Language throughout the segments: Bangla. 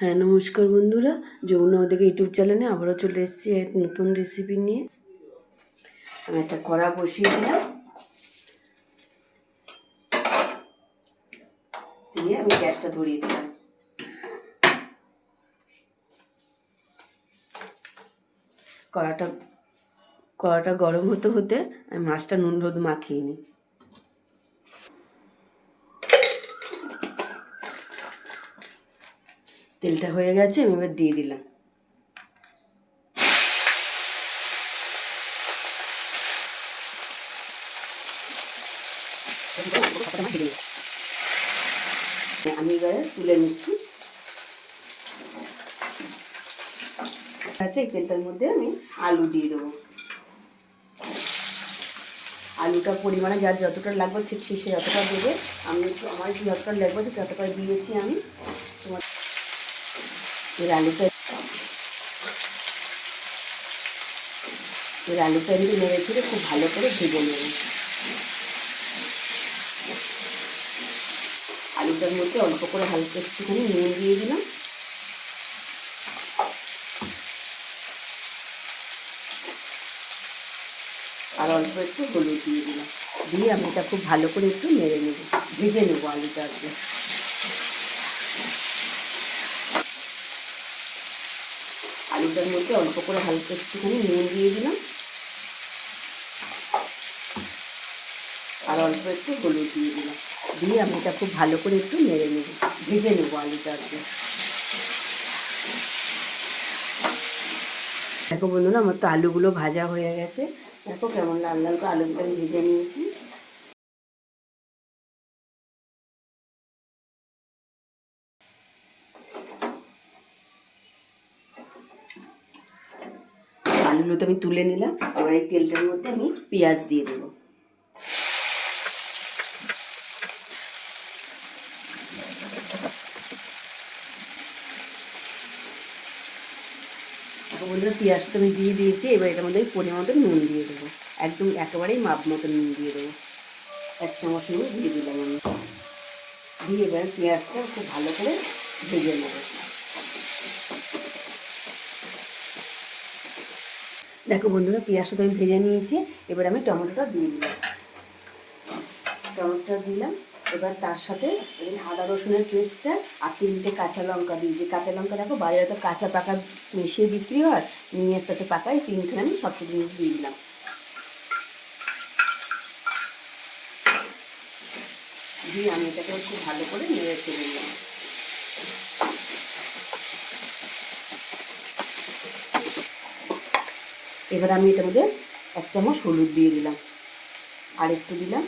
হ্যাঁ, নমস্কার বন্ধুরা। যমুনা ওদিকে ইউটিউব চ্যানেলে আবারও চলে এসেছি এক নতুন রেসিপি নিয়ে। আমি একটা কড়া বসিয়ে দিলাম, দিয়ে আমি গ্যাসটা ধরিয়ে দিলাম। কড়াটা গরম হতে হতে আমি মাছটা নুন হলুদ মাখিয়ে নিই। তেলটা হয়ে গেছে, আমি এবার দিয়ে দিলাম। আমি এবারে তুলে নিচ্ছি। এই তেলটার মধ্যে আমি আলু দিয়ে দেবো। আলুটা পরিমাণে যার যতটা লাগবে ঠিক সে যতটা দেবে। আমি একটু আমার যতটা লাগবে ততটা দিয়েছি আমি। তোমার আলুটা কিন্তু নেড়ে ছেড়ে খুব ভালো করে ভেজে নেব। আলুটার মধ্যে অল্প করে হালকা একটুখানি নুন দিয়ে দিলাম, আর অল্প একটু হলুদ দিয়ে দিলাম। দিয়ে আমি এটা খুব ভালো করে একটু নেড়ে নেব, ভেজে নেবো আলুটা। আলুটার মধ্যে অল্প করে হালকা একটুখানি নুন দিয়ে দিলাম, আর অল্প একটু হলুদ দিয়ে দিলাম। দিয়ে আমি এটা খুব ভালো করে একটু নেড়ে নেব, ভেজে নেবো আলুটা। দেখো বন্ধুরা, আমার তো আলুগুলো ভাজা হয়ে গেছে। দেখো কেমন লাল লাল করে আলুগুলো আমি ভেজে নিয়েছি। আলুগুলো তো আমি তুলে নিলাম। এবার এই তেলটার মধ্যে আমি পেঁয়াজ দিয়ে দেবো। বন্ধুরা, পেঁয়াজটা আমি দিয়ে দিয়েছি। এবার এটার মধ্যে আমি পরিমাণ মতো নুন দিয়ে দেবো। একদম একেবারেই মাপ মতো নুন দিয়ে দেবো। 1 চামচ নুন দিয়ে দিলাম আমি। দিয়ে এবার পেঁয়াজটা খুব ভালো করে ভেজে নেব। দেখো বন্ধুরা, পেঁয়াজটা তো আমি ভেজে নিয়েছি। এবার আমি টমেটোটা দিয়ে দিলাম। টমেটোটা দিলাম। এবার তার সাথে আদা রসুনের পেস্টটা আর 3টে কাঁচা লঙ্কা দিয়েছি। কাঁচা লঙ্কা দেখো বাজারে তো কাঁচা পাকা মিশিয়ে বিক্রি হয়, নিয়ে সাথে পাকাই 3টে আমি সব জিনিস দিয়ে দিলাম। দিয়ে আমি এটাকে খুব ভালো করে নেড়ে চেড়ে নিলাম। এবার আমি এটার মধ্যে 1 চামচ হলুদ দিয়ে দিলাম, আর একটু দিলাম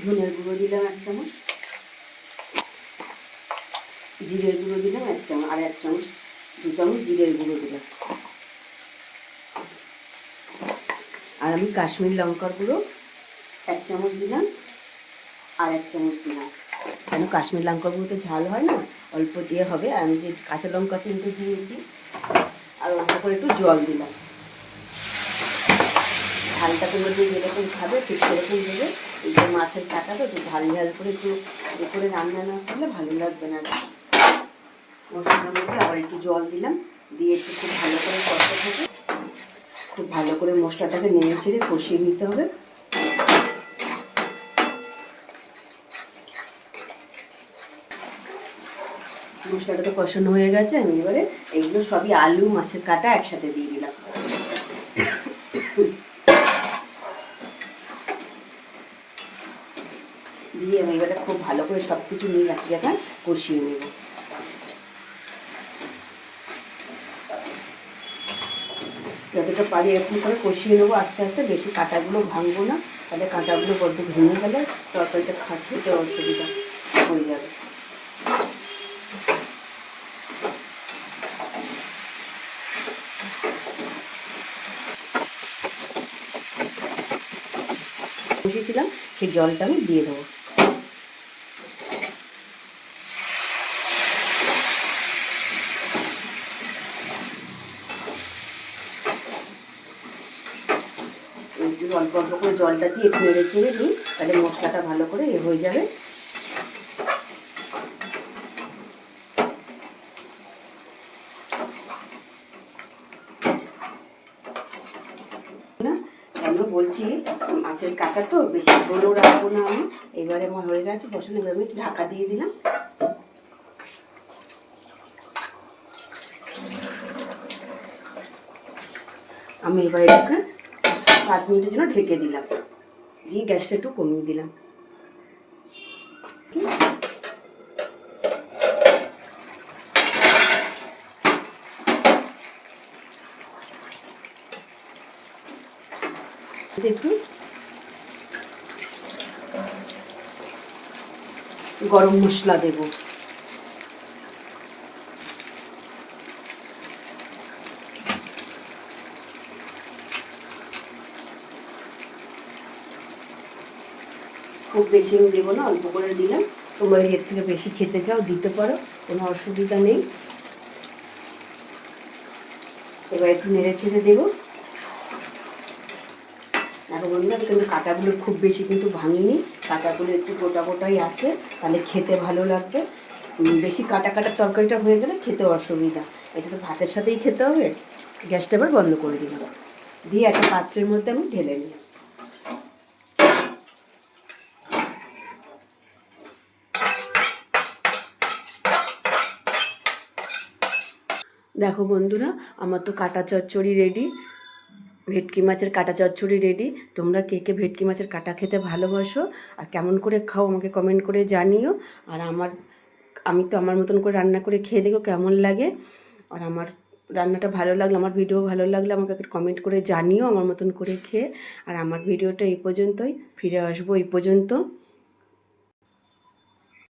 ধনের গুঁড়ো দিলাম 1 চামচ, জিরের গুঁড়ো দিলাম 1 চামচ, আর 1 চামচ 2 চামচ জিরের গুঁড়ো দিলাম। আর আমি কাশ্মীর লঙ্কার গুঁড়ো 1 চামচ দিলাম, আর 1 চামচ দিলাম। কেন কাশ্মীর লঙ্কার গুঁড়ো তো ঝাল হয় না, অল্প দিয়ে হবে। আর আমি যে কাঁচা লঙ্কা 3টে দিয়েছি, আর অল্প করে একটু জল দিলাম। ঝালটা তোমরা যে যেরকম খাবে ঠিক সেরকম দেবে। এই যে মাছের কাঁটা তো ঝাল ঝাল করে একটু এ করে রান্না না করলে ভালো লাগবে না। মশলার মধ্যে আবার একটু জল দিলাম, দিয়ে একটু খুব ভালো করে কষতে হবে। খুব ভালো করে মশলাটাকে নেড়ে চেড়ে কষিয়ে নিতে হবে। মশলাটা তো কষানো হয়ে গেছে। আমি এবারে এইগুলো সবই আলু মাছের কাঁটা একসাথে দিয়ে দিলাম। দিয়ে আমি এবারে খুব ভালো করে সব কিছু নিয়ে এক জায়গায় কষিয়ে নেব। যতটা পারি এরকম করে কষিয়ে নেবো আস্তে আস্তে। বেশি কাঁটাগুলো ভাঙবো না, তাহলে কাঁটাগুলো বড্ড ভেঙে গেলে তরকারিটা খেতে অসুবিধা হয়ে যাবে। বসিয়েছিলাম সেই জলটা আমি দিয়ে দেবো। অল্প অল্প করে জলটা দিয়ে একটু নেড়ে চেড়ে দিই, তাহলে মশলাটা ভালো করে হয়ে যাবে। বলছি মাছের কাটা তো বেশি বড়ো রাখবো না আমি। এবারে আমার হয়ে গেছে বসানো, এবার আমি ঢাকা দিয়ে দিলাম। আমি এবার এটাকে 5 মিনিটের জন্য ঢেকে দিলাম, দিয়ে গ্যাসটা একটু কমিয়ে দিলাম। একটু গরম মশলা দেব, খুব বেশি দেবো না, অল্প করে দিলাম। তোমরা এর থেকে বেশি খেতে চাও দিতে পারো, কোনো অসুবিধা নেই। এবার একটু নেড়ে ছেড়ে দেবো। দেখো বন্ধুরা, কিন্তু কাঁটাগুলো খুব বেশি কিন্তু ভাঙিনি, কাঁটাগুলো একটু গোটা গোটাই আছে, তাহলে খেতে ভালো লাগবে। বেশি কাটা কাটা তরকারিটা হয়ে গেলে খেতে অসুবিধা। এটা তো ভাতের সাথেই খেতে হবে। গ্যাসটা এবার বন্ধ করে দিলাম, দিয়ে একটা পাত্রের মধ্যে আমি ঢেলে নিই। দেখো বন্ধুরা, আমার তো কাটা চচ্চড়ি রেডি, ভেটকি মাছের কাটা চচ্চড়ি রেডি। তোমরা কে কে ভেটকি মাছের কাটা খেতে ভালোবাসো আর কেমন করে খাও আমাকে কমেন্ট করে জানিও। আর আমি তো আমার মতন করে রান্না করে খেয়ে দেখো কেমন লাগে। আর আমার রান্নাটা ভালো লাগলে, আমার ভিডিও ভালো লাগলে আমাকে একটা কমেন্ট করে জানিও আমার মতন করে খেয়ে। আর আমার ভিডিওটা এই পর্যন্তই, ফিরে আসবো এই পর্যন্ত।